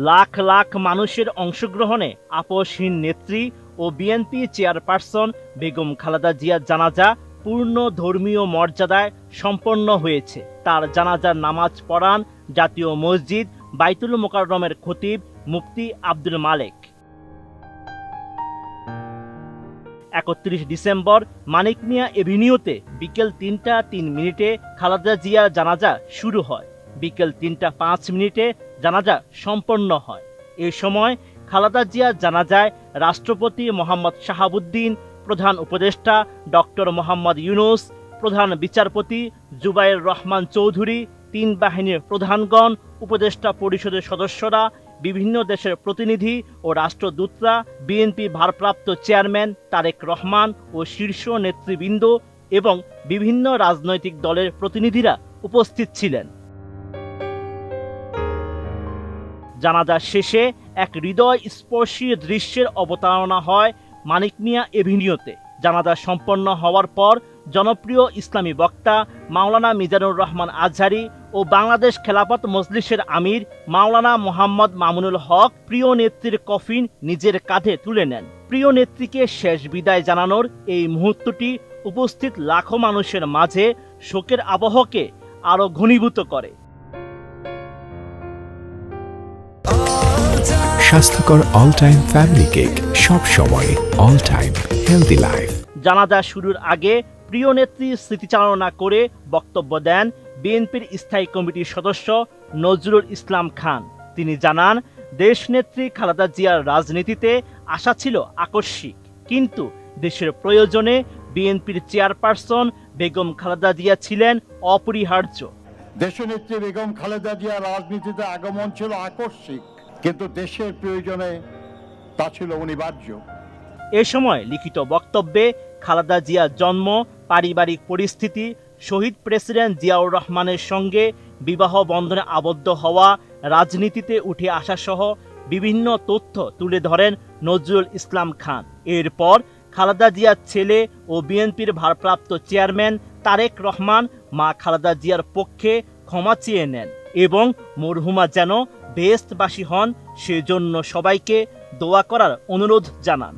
লাখ লাখ মানুষের অংশগ্রহণে আপসহীন নেত্রী ও বিএনপি চেয়ারপারসন বেগম খালেদা জিয়ার জানাজা পূর্ণ ধর্মীয় মর্যাদায় সম্পন্ন হয়েছে। তার জানাজার নামাজ পড়ান জাতীয় মসজিদ বাইতুল মোকাররমের খতিব মুফতি আব্দুল মালেক। ৩১ ডিসেম্বর মানিক মিয়া এভিনিউতে বিকেল ৩টা ৩ মিনিটে খালেদা জিয়ার জানাজা শুরু হয়। বিকেল ৩টা ৫ মিনিটে জানাজা সম্পন্ন হয়। এ সময় খালেদা জিয়ার জানাজায় রাষ্ট্রপতি মোহাম্মদ শাহাবুদ্দিন, প্রধান উপদেষ্টা ডক্টর মোহাম্মদ ইউনূস, প্রধান বিচারপতি জুবায়ের রহমান চৌধুরী, ৩ বাহিনীর প্রধানগণ, উপদেষ্টা পরিষদের সদস্যরা, বিভিন্ন দেশের প্রতিনিধি ও রাষ্ট্রদূতরা, বিএনপি ভারপ্রাপ্ত চেয়ারম্যান তারেক রহমান ও শীর্ষ নেতৃবৃন্দ এবং বিভিন্ন রাজনৈতিক দলের প্রতিনিধিরা উপস্থিত ছিলেন। জানাজা শেষে এক হৃদয়স্পর্শী দৃশ্যের অবতারণা হয় মানিক মিয়া এভিনিউতে। জানাজা সম্পন্ন হওয়ার পর জনপ্রিয় ইসলামী বক্তা মাওলানা মিজানুর রহমান আজহারী ও বাংলাদেশ খেলাফত মজলিসের আমির মাওলানা মোহাম্মদ মামুনুল হক প্রিয় নেত্রীর কফিন নিজের কাঁধে তুলে নেন। প্রিয় নেত্রীকে শেষ বিদায় জানানোর এই মুহূর্তটি উপস্থিত লাখো মানুষের মাঝে শোকের আবহকে আরো ঘনীভূত করে। স্বাস্থ্যকর অল টাইম ফ্যামিলি কেক, সব সময় অল টাইম হেলদি লাইফ। জানাজা শুরুর আগে প্রিয় নেত্রীর স্মৃতিচারণা করে বক্তব্য দেন বিএনপির স্থায়ী কমিটির সদস্য নজরুল ইসলাম খান। তিনি জানান, দেশনেত্রী খালেদা জিয়ার রাজনীতিতে আসা ছিল আকস্মিক, কিন্তু দেশের প্রয়োজনে বিএনপির চেয়ারপারসন বেগম খালেদা জিয়া ছিলেন অপরিহার্য। দেশনেত্রী বেগম খালেদা জিয়ার রাজনীতিতে আগমন ছিল আকস্মিক, কিন্তু দেশের প্রয়োজনে তা ছিল অনিবার্য। এ সময় লিখিত বক্তব্যে খালেদা জিয়ার জন্ম, পারিবারিক পরিস্থিতি, শহীদ প্রেসিডেন্ট জিয়াউর রহমানের সঙ্গে বিবাহ বন্ধনে আবদ্ধ হওয়া, রাজনীতিতে উঠে আসা সহ বিভিন্ন তথ্য তুলে ধরেন নজরুল ইসলাম খান। এরপর খালেদা জিয়ার ছেলে ও বিএনপির ভারপ্রাপ্ত চেয়ারম্যান তারেক রহমান মা খালেদা জিয়ার পক্ষে ক্ষমা চেয়ে নেন এবং মরহুমা যেন বেহেশতবাসী হন সেজন্য সবাইকে দোয়া করার অনুরোধ জানান।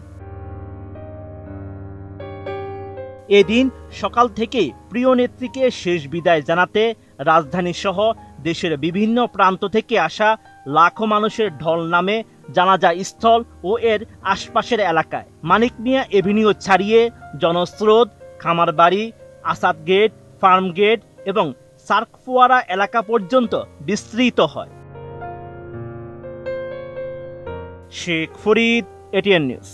এদিন সকাল থেকেই প্রিয় নেত্রীকে শেষ বিদায় জানাতে রাজধানী সহ দেশের বিভিন্ন প্রান্ত থেকে আসা লাখো মানুষের ঢল নামে জানাজা স্থল ও এর আশপাশের এলাকায়। মানিক মিয়া এভিনিউ ছাড়িয়ে জনস্রোত খামারবাড়ি, আসাদ গেট, ফার্ম গেট এবং সার্কফোয়ারা এলাকা পর্যন্ত বিস্তৃত হয়। Sheikh Farid, ATN news.